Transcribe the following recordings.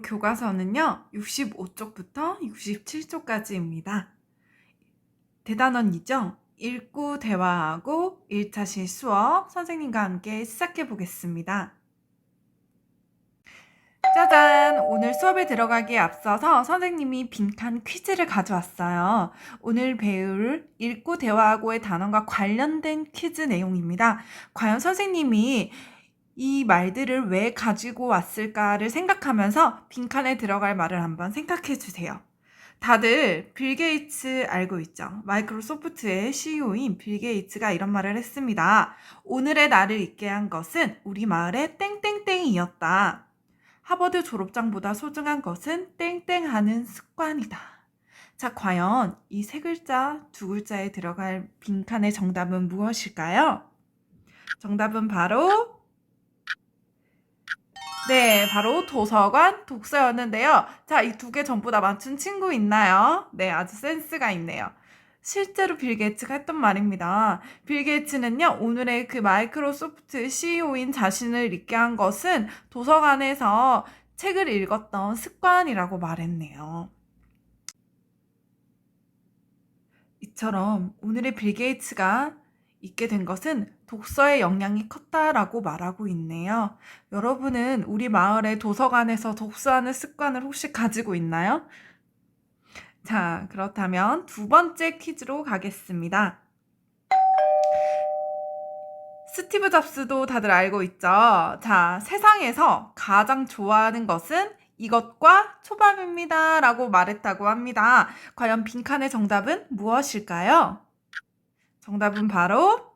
교과서는요, 65쪽부터 67쪽까지입니다. 대단원이죠? 읽고 대화하고 1차시 수업 선생님과 함께 시작해 보겠습니다. 짜잔! 오늘 수업에 들어가기에 앞서서 선생님이 빈칸 퀴즈를 가져왔어요. 오늘 배울 읽고 대화하고의 단원과 관련된 퀴즈 내용입니다. 과연 선생님이 이 말들을 왜 가지고 왔을까를 생각하면서 빈칸에 들어갈 말을 한번 생각해 주세요. 다들 빌 게이츠 알고 있죠? 마이크로소프트의 CEO인 빌 게이츠가 이런 말을 했습니다. 오늘의 나를 있게 한 것은 우리 마을의 땡땡땡이었다. 하버드 졸업장보다 소중한 것은 땡땡하는 습관이다. 자, 과연 이 세 글자, 두 글자에 들어갈 빈칸의 정답은 무엇일까요? 정답은 바로 바로 도서관, 독서였는데요. 자, 이 두 개 전부 다 맞춘 친구 있나요? 네, 아주 센스가 있네요. 실제로 빌 게이츠가 했던 말입니다. 빌 게이츠는요, 오늘의 그 마이크로소프트 CEO인 자신을 있게 한 것은 도서관에서 책을 읽었던 습관이라고 말했네요. 이처럼 오늘의 빌 게이츠가 있게 된 것은 독서의 영향이 컸다라고 말하고 있네요. 여러분은 우리 마을의 도서관에서 독서하는 습관을 혹시 가지고 있나요? 자, 그렇다면 두 번째 퀴즈로 가겠습니다. 스티브 잡스도 다들 알고 있죠? 자, 세상에서 가장 좋아하는 것은 이것과 초밥입니다. 라고 말했다고 합니다. 과연 빈칸의 정답은 무엇일까요? 정답은 바로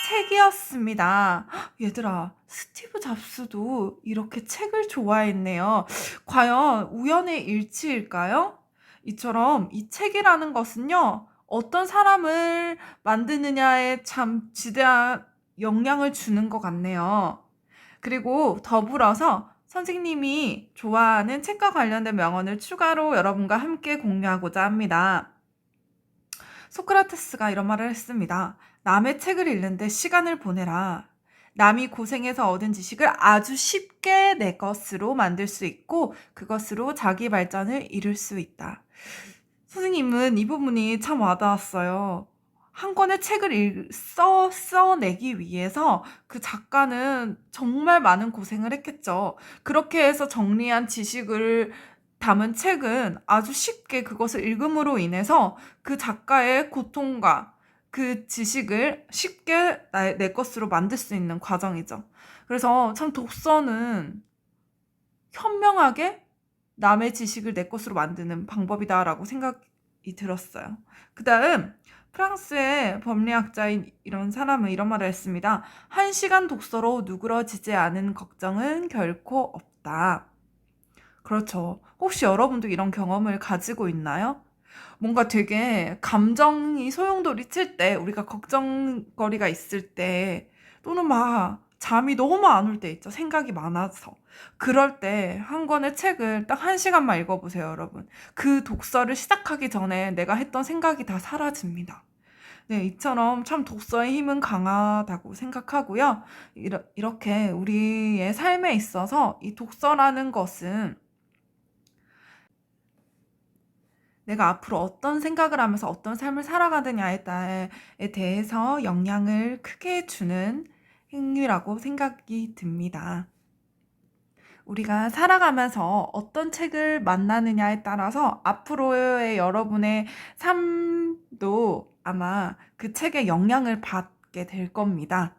책이었습니다. 얘들아, 스티브 잡스도 이렇게 책을 좋아했네요. 과연 우연의 일치일까요? 이처럼 이 책이라는 것은요, 어떤 사람을 만드느냐에 참 지대한 영향을 주는 것 같네요. 그리고 더불어서 선생님이 좋아하는 책과 관련된 명언을 추가로 여러분과 함께 공유하고자 합니다. 소크라테스가 이런 말을 했습니다. 남의 책을 읽는데 시간을 보내라. 남이 고생해서 얻은 지식을 아주 쉽게 내 것으로 만들 수 있고 그것으로 자기 발전을 이룰 수 있다. 선생님은 이 부분이 참 와닿았어요. 한 권의 책을 써내기 위해서 그 작가는 정말 많은 고생을 했겠죠. 그렇게 해서 정리한 지식을 담은 책은 아주 쉽게 그것을 읽음으로 인해서 그 작가의 고통과 그 지식을 쉽게 내 것으로 만들 수 있는 과정이죠. 그래서 참 독서는 현명하게 남의 지식을 내 것으로 만드는 방법이다라고 생각이 들었어요. 그 다음 프랑스의 법리학자인 이런 사람은 이런 말을 했습니다. 1시간 독서로 누그러지지 않은 걱정은 결코 없다. 그렇죠. 혹시 여러분도 이런 경험을 가지고 있나요? 뭔가 되게 감정이 소용돌이 칠 때, 우리가 걱정거리가 있을 때, 또는 막 잠이 너무 안 올 때 있죠. 생각이 많아서. 그럴 때 한 권의 책을 딱 1시간만 읽어보세요, 여러분. 그 독서를 시작하기 전에 내가 했던 생각이 다 사라집니다. 네, 이처럼 참 독서의 힘은 강하다고 생각하고요. 이렇게 우리의 삶에 있어서 이 독서라는 것은 내가 앞으로 어떤 생각을 하면서 어떤 삶을 살아가느냐에 대해서 영향을 크게 주는 행위라고 생각이 듭니다. 우리가 살아가면서 어떤 책을 만나느냐에 따라서 앞으로의 여러분의 삶도 아마 그 책의 영향을 받게 될 겁니다.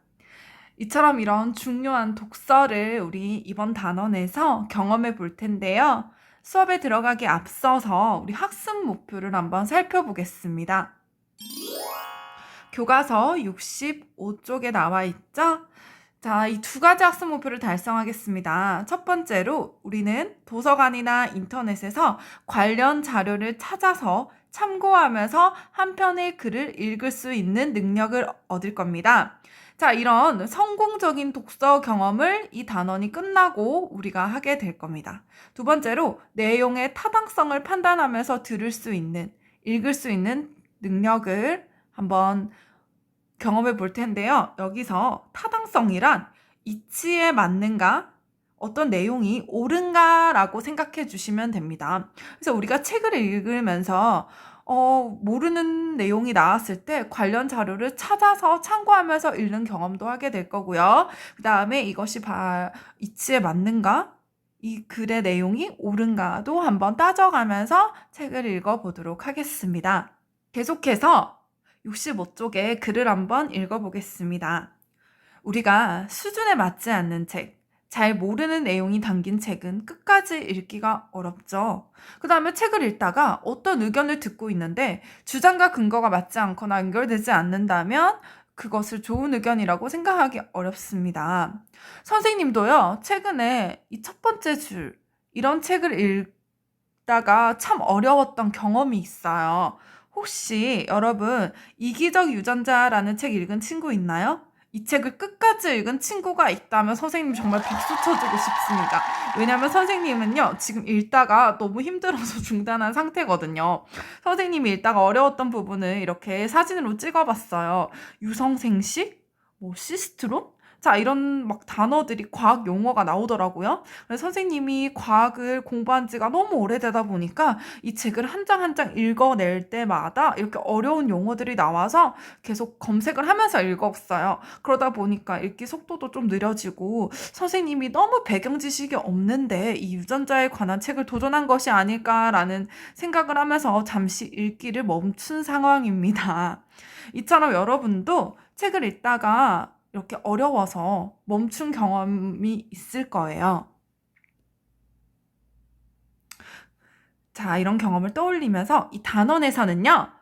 이처럼 이런 중요한 독서를 우리 이번 단원에서 경험해 볼 텐데요. 수업에 들어가기 앞서서 우리 학습 목표를 한번 살펴보겠습니다. 교과서 65쪽에 나와 있죠? 자, 이 두 가지 학습 목표를 달성하겠습니다. 첫 번째로 우리는 도서관이나 인터넷에서 관련 자료를 찾아서 참고하면서 한 편의 글을 읽을 수 있는 능력을 얻을 겁니다. 자, 이런 성공적인 독서 경험을 이 단원이 끝나고 우리가 하게 될 겁니다. 두 번째로 내용의 타당성을 판단하면서 읽을 수 있는 능력을 한번 경험해 볼 텐데요. 여기서 타당성이란 이치에 맞는가, 어떤 내용이 옳은가라고 생각해 주시면 됩니다. 그래서 우리가 책을 읽으면서 모르는 내용이 나왔을 때 관련 자료를 찾아서 참고하면서 읽는 경험도 하게 될 거고요. 그다음에 이것이 이치에 맞는가? 이 글의 내용이 옳은가도 한번 따져가면서 책을 읽어보도록 하겠습니다. 계속해서 65쪽의 글을 한번 읽어보겠습니다. 우리가 수준에 맞지 않는 책, 잘 모르는 내용이 담긴 책은 끝까지 읽기가 어렵죠. 그 다음에 책을 읽다가 어떤 의견을 듣고 있는데 주장과 근거가 맞지 않거나 연결되지 않는다면 그것을 좋은 의견이라고 생각하기 어렵습니다. 선생님도요, 최근에 이 첫 번째 줄, 이런 책을 읽다가 참 어려웠던 경험이 있어요. 혹시 여러분, 이기적 유전자라는 책 읽은 친구 있나요? 이 책을 끝까지 읽은 친구가 있다면 선생님 정말 박수 쳐주고 싶습니다. 왜냐면 선생님은요, 지금 읽다가 너무 힘들어서 중단한 상태거든요. 선생님이 읽다가 어려웠던 부분을 이렇게 사진으로 찍어봤어요. 유성생식? 시스트론? 자, 이런 막 단어들이 과학 용어가 나오더라고요. 그래서 선생님이 과학을 공부한 지가 너무 오래되다 보니까 이 책을 한 장 한 장 읽어낼 때마다 이렇게 어려운 용어들이 나와서 계속 검색을 하면서 읽었어요. 그러다 보니까 읽기 속도도 좀 느려지고 선생님이 너무 배경 지식이 없는데 이 유전자에 관한 책을 도전한 것이 아닐까라는 생각을 하면서 잠시 읽기를 멈춘 상황입니다. 이처럼 여러분도 책을 읽다가 이렇게 어려워서 멈춘 경험이 있을 거예요. 자, 이런 경험을 떠올리면서 이 단원에서는요,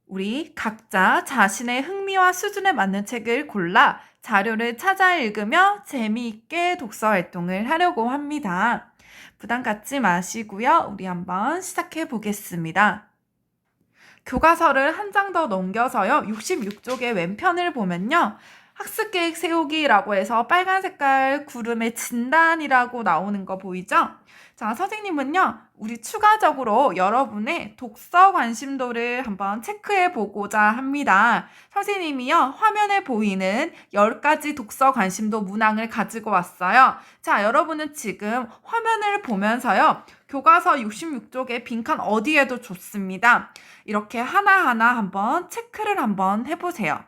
우리 각자 자신의 흥미와 수준에 맞는 책을 골라 자료를 찾아 읽으며 재미있게 독서 활동을 하려고 합니다. 부담 갖지 마시고요. 우리 한번 시작해 보겠습니다. 교과서를 한 장 더 넘겨서요. 66쪽의 왼편을 보면요. 학습계획 세우기라고 해서 빨간 색깔 구름의 진단이라고 나오는 거 보이죠? 자, 선생님은요, 우리 추가적으로 여러분의 독서 관심도를 한번 체크해 보고자 합니다. 선생님이요, 화면에 보이는 10가지 독서 관심도 문항을 가지고 왔어요. 자, 여러분은 지금 화면을 보면서요, 교과서 66쪽의 빈칸 어디에도 좋습니다. 이렇게 하나하나 한번 체크를 한번 해보세요.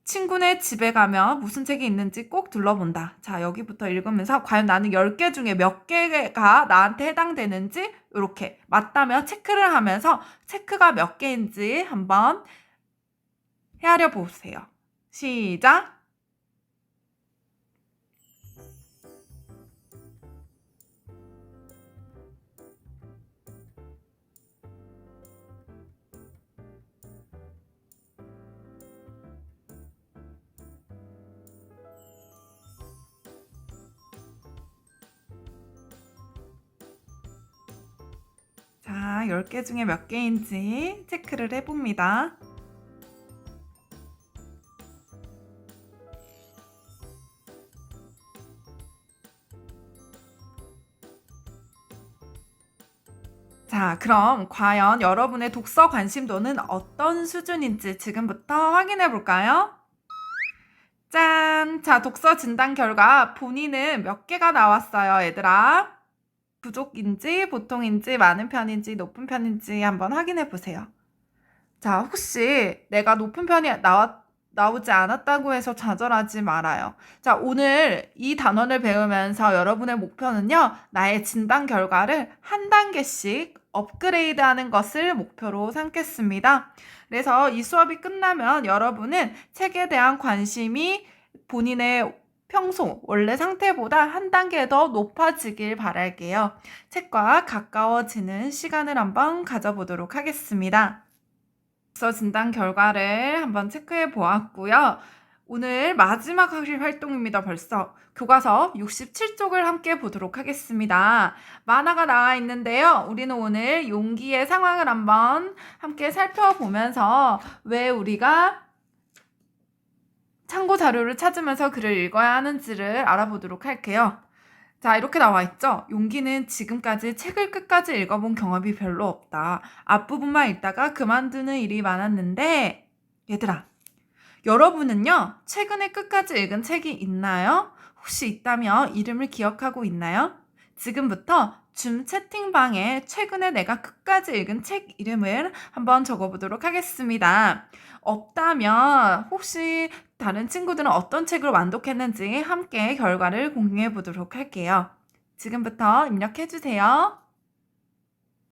친구네 집에 가면 무슨 책이 있는지 꼭 둘러본다. 자, 여기부터 읽으면서 과연 나는 10개 중에 몇 개가 나한테 해당되는지 이렇게 맞다면 체크를 하면서 체크가 몇 개인지 한번 헤아려 보세요. 시작! 자, 10개 중에 몇 개인지 체크를 해봅니다. 자, 그럼 과연 여러분의 독서 관심도는 어떤 수준인지 지금부터 확인해 볼까요? 짠! 자, 독서 진단 결과 본인은 몇 개가 나왔어요, 얘들아? 부족인지, 보통인지, 많은 편인지, 높은 편인지 한번 확인해 보세요. 자, 혹시 내가 높은 편이 나오지 않았다고 해서 좌절하지 말아요. 자, 오늘 이 단원을 배우면서 여러분의 목표는요, 나의 진단 결과를 한 단계씩 업그레이드 하는 것을 목표로 삼겠습니다. 그래서 이 수업이 끝나면 여러분은 책에 대한 관심이 본인의 평소 원래 상태보다 한 단계 더 높아지길 바랄게요. 책과 가까워지는 시간을 한번 가져보도록 하겠습니다. 독서 진단 결과를 한번 체크해 보았고요. 오늘 마지막 학습 활동입니다. 벌써 교과서 67쪽을 함께 보도록 하겠습니다. 만화가 나와 있는데요. 우리는 오늘 용기의 상황을 한번 함께 살펴보면서 왜 우리가 참고 자료를 찾으면서 글을 읽어야 하는지를 알아보도록 할게요. 자, 이렇게 나와 있죠? 용기는 지금까지 책을 끝까지 읽어본 경험이 별로 없다. 앞부분만 읽다가 그만두는 일이 많았는데, 얘들아, 여러분은요, 최근에 끝까지 읽은 책이 있나요? 혹시 있다면 이름을 기억하고 있나요? 지금부터 줌 채팅방에 최근에 내가 끝까지 읽은 책 이름을 한번 적어보도록 하겠습니다. 없다면 혹시 다른 친구들은 어떤 책을 완독했는지 함께 결과를 공유해 보도록 할게요. 지금부터 입력해 주세요.